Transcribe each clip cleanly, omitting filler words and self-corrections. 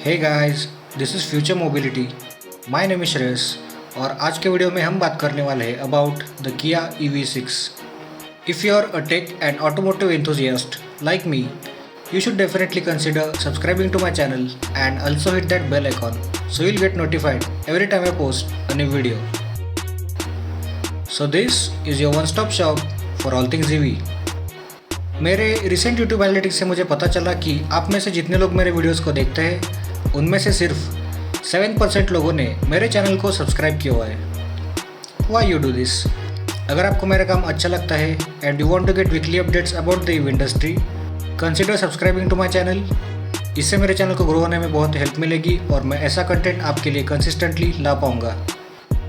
Hey guys, this is future mobility. My name is Shreyas और आज के वीडियो में हम बात करने वाले हैं about the Kia EV6। If you are a tech and automotive enthusiast like me, you should definitely consider subscribing to my channel and also hit that bell icon so you'll get notified every time I post a new video. So this is your one-stop shop for all things EV। मेरे recent YouTube analytics से मुझे पता चला कि आप में से जितने लोग मेरे वीडियोस को देखते हैं उनमें से सिर्फ 7% लोगों ने मेरे चैनल को सब्सक्राइब किया हुआ है। Why you do this? अगर आपको मेरा काम अच्छा लगता है and you want to get weekly updates about the EV industry, consider subscribing to my channel. इससे मेरे चैनल को ग्रो होने में बहुत हेल्प मिलेगी और मैं ऐसा कंटेंट आपके लिए कंसिस्टेंटली ला पाऊँगा।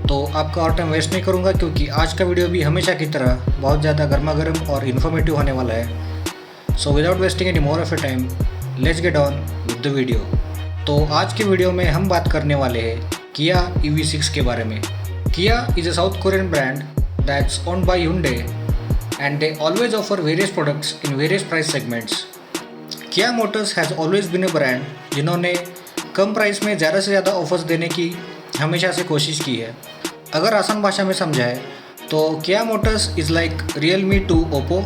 तो आपका और टाइम वेस्ट नहीं करूँगा क्योंकि आज का वीडियो भी हमेशा की तरह बहुत ज़्यादा गर्मा गर्म और इन्फॉर्मेटिव होने वाला है। So without wasting any more of A time, let's get on with the video. तो आज के वीडियो में हम बात करने वाले हैं किया EV6 के बारे में। किया is a south Korean brand that's owned by Hyundai and they always offer various products in various price segments. Kia Motors has always been a brand जिन्होंने कम प्राइस में ज़्यादा से ज़्यादा ऑफर्स देने की हमेशा से कोशिश की है। अगर आसान भाषा में समझाए तो Kia motors is like Realme to Oppo,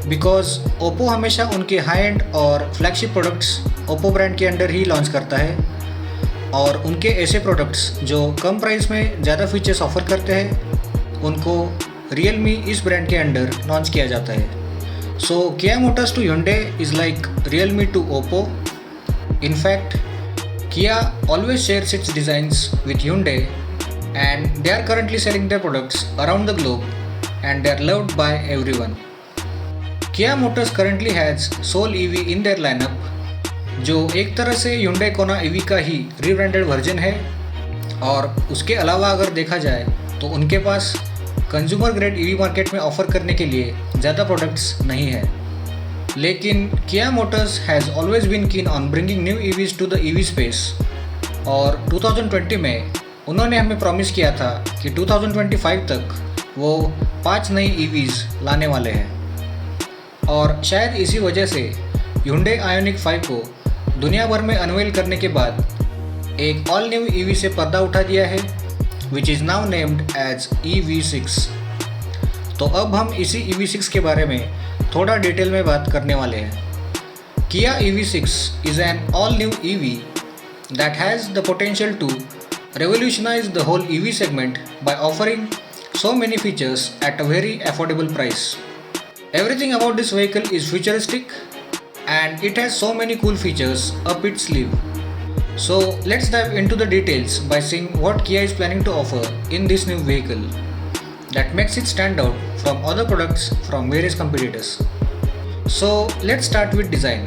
because Oppo हमेशा उनके हाई एंड और फ्लैगशिप प्रोडक्ट्स ओप्पो ब्रांड के अंडर ही लॉन्च करता है और उनके ऐसे प्रोडक्ट्स जो कम प्राइस में ज़्यादा फीचर्स ऑफर करते हैं उनको Realme इस ब्रांड के अंडर लॉन्च किया जाता है। So Kia motors to Hyundai is like Realme to Oppo. In fact Kia always shares its designs with Hyundai and they are currently selling their products around the globe and they are loved by everyone. Kia Motors currently has Soul EV in their lineup, जो एक तरह से Hyundai Kona EV का ही rebranded version है। और उसके अलावा अगर देखा जाए तो उनके पास कंज्यूमर ग्रेड EV मार्केट में ऑफर करने के लिए ज़्यादा प्रोडक्ट्स नहीं है। लेकिन Kia Motors has always been keen on bringing new EVs to the EV space और 2020 में उन्होंने हमें प्रॉमिस किया था कि 2025 तक वो 5 नई EVs लाने वाले हैं। और शायद इसी वजह से Hyundai Ioniq 5 को दुनिया भर में अनवेल करने के बाद एक ऑल न्यू EV से पर्दा उठा दिया है, which is now named as EV6। तो अब हम इसी EV6 के बारे में थोड़ा डिटेल में बात करने वाले हैं। Kia EV6 is an all-new EV that has the potential to revolutionize the whole EV segment by offering so many features at a very affordable price. Everything about this vehicle is futuristic and it has so many cool features up its sleeve. So let's dive into the details by seeing what Kia is planning to offer in this new vehicle that makes it stand out from other products from various competitors. So let's start with design.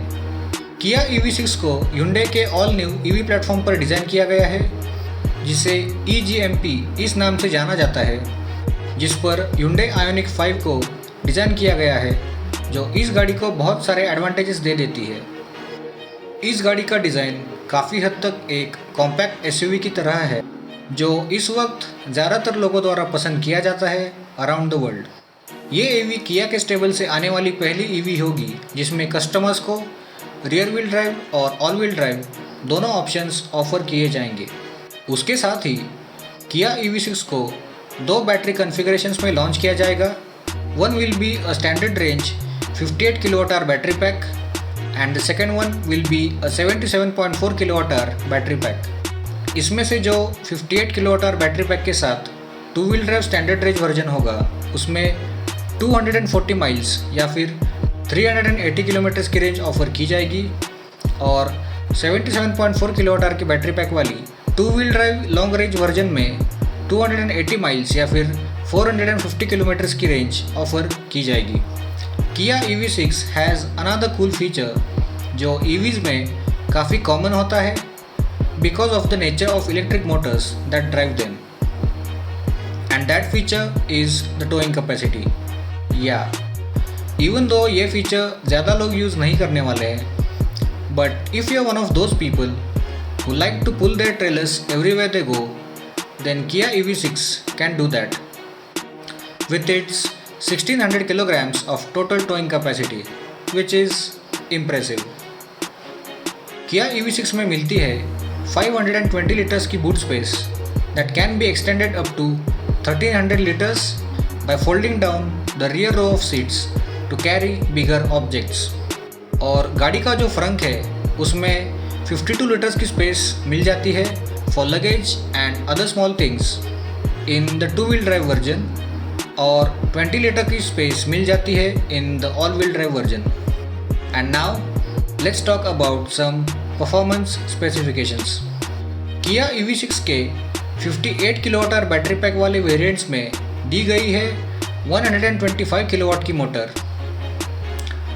Kia EV6 को Hyundai के all new EV platform पर design किया गया है जिसे eGMP इस नाम से जाना जाता है, जिस पर Hyundai Ioniq 5 को डिज़ाइन किया गया है जो इस गाड़ी को बहुत सारे एडवांटेजेस दे देती है। इस गाड़ी का डिज़ाइन काफ़ी हद तक एक कॉम्पैक्ट SUV की तरह है जो इस वक्त ज़्यादातर लोगों द्वारा पसंद किया जाता है अराउंड द वर्ल्ड। ये EV किया के स्टेबल से आने वाली पहली EV होगी जिसमें कस्टमर्स को रियर व्हील ड्राइव और ऑल व्हील ड्राइव दोनों ऑप्शंस ऑफर किए जाएंगे। उसके साथ ही Kia EV6 को 2 बैटरी कॉन्फ़िगरेशंस में लॉन्च किया जाएगा। One will be a standard range 58 kWh battery pack and the second one will be a 77.4 kWh battery pack. इसमें से जो 58 kWh बैटरी पैक के साथ 2 wheel drive standard range version होगा उसमें 240 माइल्स या फिर 380 किलोमीटर्स की रेंज ऑफर की जाएगी और 77.4 kWh की बैटरी पैक वाली 2 wheel drive long range version में 280 माइल्स या फिर 450 किलोमीटर्स की रेंज ऑफर की जाएगी। Kia EV6 has another cool feature जो EVs में काफ़ी कॉमन होता है because of the nature of electric motors that drive them, and that feature is the towing capacity. Yeah, even though ये feature ज़्यादा लोग यूज़ नहीं करने वाले हैं, but if you're one of those people who like to pull their trailers everywhere they go, then Kia EV6 can do that with its 1600 kilograms of total towing capacity, which is impressive. किया EV6 में मिलती है 520 litres की boot space that can be extended up to 1300 litres by folding down the rear row of seats to carry bigger objects. और गाड़ी का जो Frank है उसमें 52 लीटर्स की स्पेस मिल जाती है for luggage and other small things in the 2-wheel drive version, और 20 लीटर की स्पेस मिल जाती है in the all wheel drive version. And now let's talk about some performance specifications. Kia EV6 के 58 किलोवाट बैटरी पैक वाले variants में दी गई है 125 किलोवाट की motor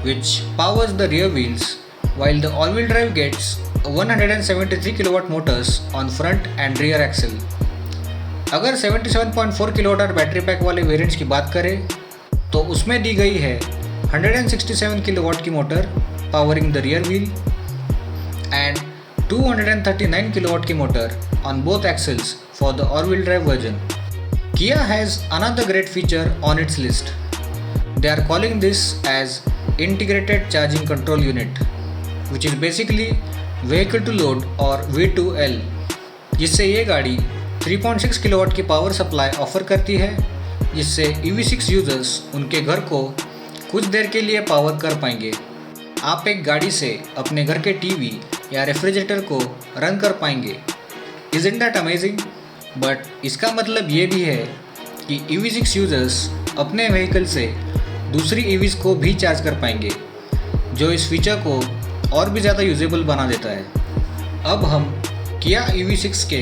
which powers the rear wheels, while the all-wheel drive gets 173 kilowatt motors on front and rear axle। अगर 77.4 kilowatt battery pack वाले variants की बात करें तो उसमें दी गई है 167 किलोवाट की motor powering the rear wheel and 239 kilowatt की motor on both axles for the all-wheel drive version। Kia has another great feature on its list. They are calling this as Integrated Charging Control Unit, which is basically Vehicle to Load or V2L, जिससे ये गाड़ी 3.6 kilowatt की power supply offer करती है, जिससे EV6 users उनके घर को कुछ देर के लिए पावर कर पाएंगे। आप एक गाड़ी से अपने घर के टीवी या रेफ्रिजरेटर को रन कर पाएंगे। Isn't that amazing? बट इसका मतलब ये भी है कि EV6 यूजर्स अपने व्हीकल से दूसरी EVs को भी चार्ज कर पाएंगे, जो इस फीचर को और भी ज़्यादा यूजेबल बना देता है। अब हम किया EV6 के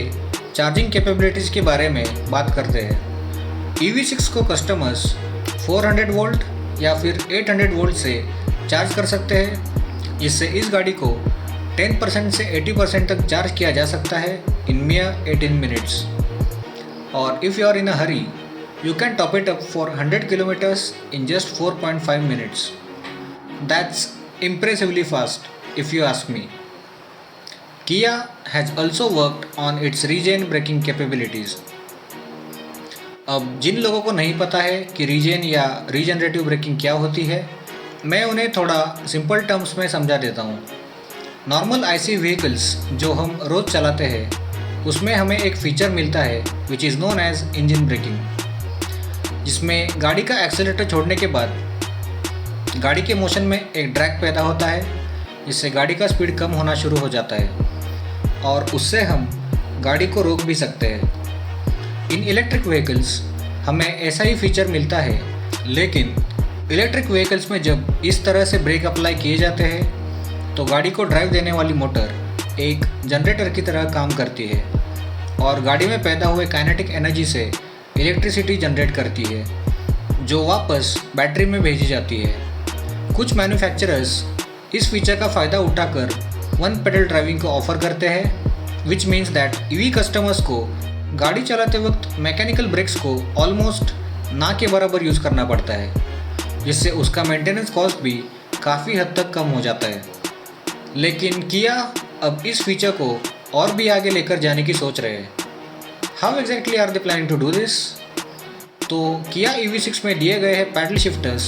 चार्जिंग कैपेबिलिटीज़ के बारे में बात करते हैं। EV6 को कस्टमर्स 400 वोल्ट या फिर 800 वोल्ट से चार्ज कर सकते हैं, जिससे इस गाड़ी को 10% से 80% तक चार्ज किया जा सकता है इन mere 18 मिनट्स। और if you are in a hurry, you can top it up for 100 kilometers in just 4.5 minutes. That's impressively fast if you ask me. Kia has also worked on its regen braking capabilities. अब जिन लोगों को नहीं पता है कि reason या regenerative braking क्या होती है, मैं उन्हें थोड़ा सिंपल टर्म्स में समझा देता हूँ। नॉर्मल IC व्हीकल्स जो हम रोज़ चलाते हैं उसमें हमें एक फीचर मिलता है which is known as engine braking, जिसमें गाड़ी का एक्सेलेरेटर छोड़ने के बाद गाड़ी के मोशन में एक ड्रैग पैदा होता है, जिससे गाड़ी का स्पीड कम होना शुरू हो जाता है और उससे हम गाड़ी को रोक भी सकते हैं। इन इलेक्ट्रिक व्हीकल्स हमें ऐसा ही फीचर मिलता है, लेकिन इलेक्ट्रिक व्हीकल्स में जब इस तरह से ब्रेक अप्लाई किए जाते हैं तो गाड़ी को ड्राइव देने वाली मोटर एक जनरेटर की तरह काम करती है और गाड़ी में पैदा हुए काइनेटिक एनर्जी से इलेक्ट्रिसिटी जनरेट करती है, जो वापस बैटरी में भेजी जाती है। कुछ मैन्युफैक्चरर्स इस फीचर का फ़ायदा उठाकर वन पेडल ड्राइविंग को ऑफ़र करते हैं, which means that EV customers को गाड़ी चलाते वक्त मैकेनिकल ब्रेक्स को ऑलमोस्ट ना के बराबर यूज़ करना पड़ता है, जिससे उसका मेंटेनेंस कॉस्ट भी काफ़ी हद तक कम हो जाता है। लेकिन किया अब इस फीचर को और भी आगे लेकर जाने की सोच रहे हैं। How exactly are they planning to do this? तो किया EV6 में दिए गए हैं पैडल शिफ्टर्स,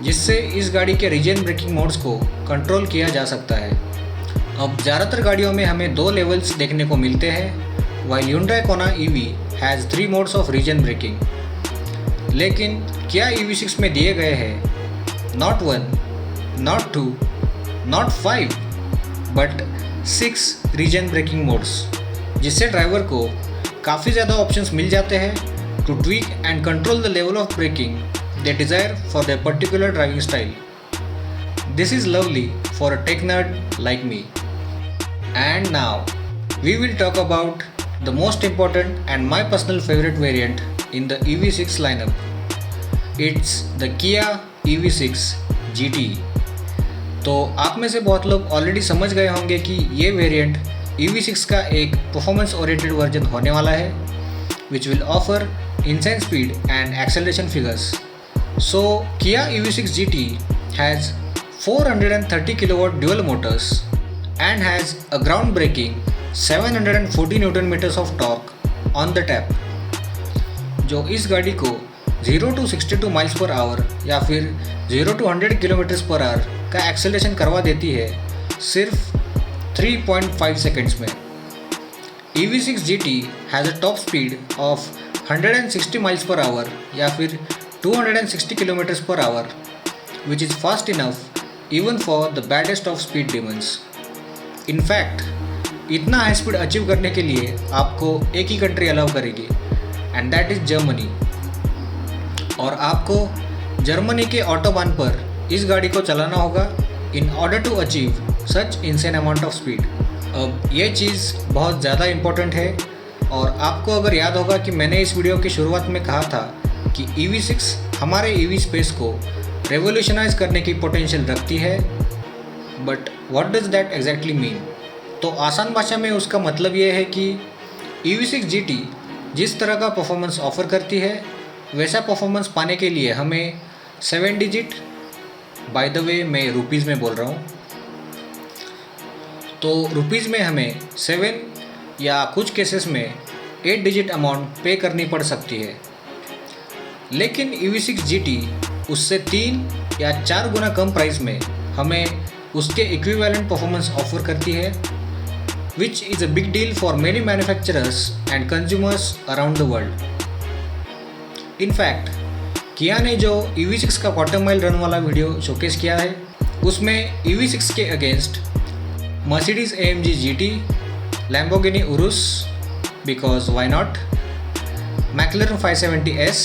जिससे इस गाड़ी के रीजन ब्रेकिंग मोड्स को कंट्रोल किया जा सकता है। अब ज़्यादातर गाड़ियों में हमें 2 लेवल्स देखने को मिलते हैं, while Hyundai Kona EV has 3 modes of regen braking. लेकिन किया EV6 में दिए गए हैं not 1, not 2, not 5 but 6 regen braking modes, जिससे ड्राइवर को काफ़ी ज़्यादा ऑप्शंस मिल जाते हैं to tweak and control the level of braking they desire for their particular driving style. This is lovely for a tech nerd like me. And now we will talk about the most important and my personal favourite variant in the EV6 lineup. It's the Kia EV6 GT। तो आप में से बहुत लोग already समझ गए होंगे कि ये वेरिएंट EV6 का एक परफॉर्मेंस ओरिएंटेड वर्जन होने वाला है, which will offer insane speed and acceleration figures. So, Kia EV6 GT has 430 kilowatt dual motors and has a groundbreaking 740 Newton meters of torque on the tap, जो इस गाड़ी को 0 to 62 miles per hour या फिर 0 to 100 kilometers per hour का acceleration करवा देती है सिर्फ 3.5 सेकेंड्स में। EV6 GT has a top speed of 160 miles per hour या फिर 260 kilometres per hour, which is fast enough even for the baddest of speed demons. In fact इतना high speed achieve करने के लिए आपको एक ही कंट्री अलाउ करेगी, एंड दैट इज़ जर्मनी। और आपको जर्मनी के ऑटोबान पर इस गाड़ी को चलाना होगा in order to achieve such insane amount of speed. अब ये चीज़ बहुत ज़्यादा इम्पोर्टेंट है, और आपको अगर याद होगा कि मैंने इस वीडियो की शुरुआत में कहा था कि EV6 हमारे EV स्पेस को रेवोल्यूशनाइज करने की पोटेंशियल रखती है। But what does that exactly mean? तो आसान भाषा में उसका मतलब ये है कि EV6 GT जिस तरह का परफॉर्मेंस ऑफ़र करती है, वैसा परफॉर्मेंस पाने के लिए हमें 7 डिजिट, बाय द वे मैं रुपीज़ में बोल रहा हूँ, तो रुपीज़ में हमें 7 या कुछ केसेस में 8 डिजिट अमाउंट पे करनी पड़ सकती है। लेकिन EV6 GT उससे 3 या 4 गुना कम प्राइस में हमें उसके इक्विवेलेंट परफॉर्मेंस ऑफर करती है, which is a big deal for many manufacturers and consumers around the world. In fact Kia ने जो EV6 का क्वार्टर माइल रन वाला वीडियो शोकेस किया है, उसमें EV6 के against Mercedes AMG GT, Lamborghini Urus because why not, McLaren 570S,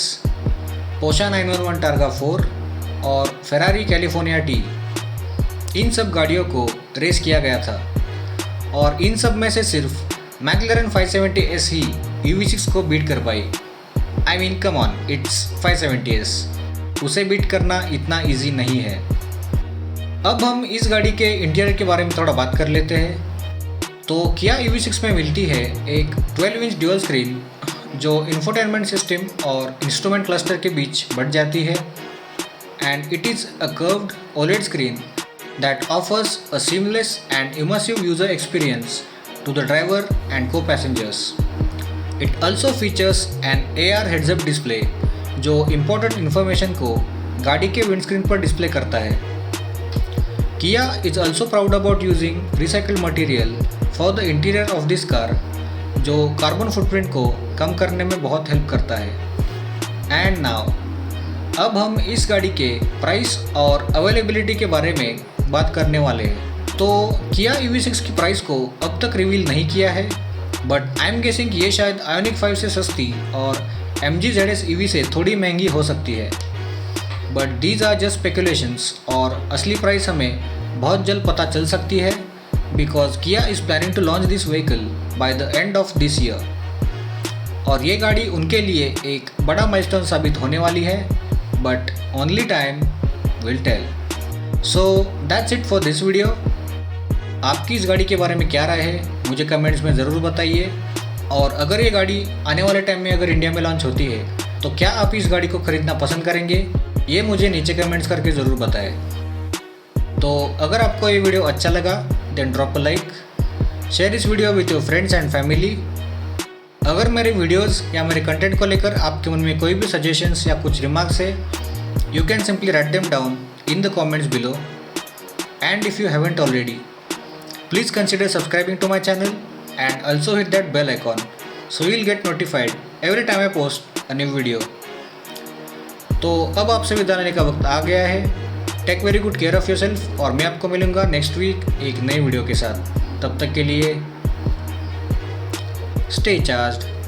Porsche 911 Targa 4 और Ferrari California T, इन सब गाड़ियों को रेस किया गया था। और इन सब में से सिर्फ मैक्लैरेन 570S ही EV6 को बीट कर पाई। I mean come on, it's 570S, उसे बीट करना इतना इजी नहीं है। अब हम इस गाड़ी के इंटीरियर के बारे में थोड़ा बात कर लेते हैं। तो किया EV6 में मिलती है एक 12 इंच ड्यूअल स्क्रीन जो इंफोटेनमेंट सिस्टम और इंस्ट्रूमेंट क्लस्टर के बीच बढ़ जाती है, and it is a curved OLED screen that offers a seamless and immersive user experience to the driver and co-passengers. It also features an AR heads-up display जो important information को गाड़ी के windscreen पर display करता है। Kia is also proud about using recycled material for the interior of this car, जो carbon footprint को कम करने में बहुत हेल्प करता है। एंड नाउ अब हम इस गाड़ी के प्राइस और अवेलेबिलिटी के बारे में बात करने वाले हैं। तो किया EV6 की प्राइस को अब तक रिवील नहीं किया है, बट आई एम गेसिंग ये शायद आयोनिक 5 से सस्ती और MG ZS EV से थोड़ी महंगी हो सकती है। But these are just speculations, और असली प्राइस हमें बहुत जल्द पता चल सकती है, because Kia is planning to launch this vehicle by the end of this year. और ये गाड़ी उनके लिए एक बड़ा माइलस्टोन साबित होने वाली है, but only time will tell. So that's it for this video. आपकी इस गाड़ी के बारे में क्या राय है मुझे कमेंट्स में ज़रूर बताइए, और अगर ये गाड़ी आने वाले टाइम में अगर इंडिया में लॉन्च होती है तो क्या आप इस गाड़ी को ख़रीदना पसंद करेंगे, ये मुझे नीचे कमेंट्स करके ज़रूर बताएं। तो अगर आपको ये वीडियो अच्छा लगा then drop a like, share इस video with your friends and family. अगर मेरे वीडियोज़ या मेरे कंटेंट को लेकर आपके मन में कोई भी सजेशंस या कुछ रिमार्क्स है, you can simply write them down in the comments below. And if you haven't already, please consider subscribing to my channel and also hit that bell icon so you'll get notified every time I post a new video. तो अब आपसे विदा लेने का वक्त आ गया है। Take very good care of yourself, और मैं आपको मिलूँगा नेक्स्ट वीक एक नई वीडियो के साथ। तब तक के लिए स्टे चार्ज्ड।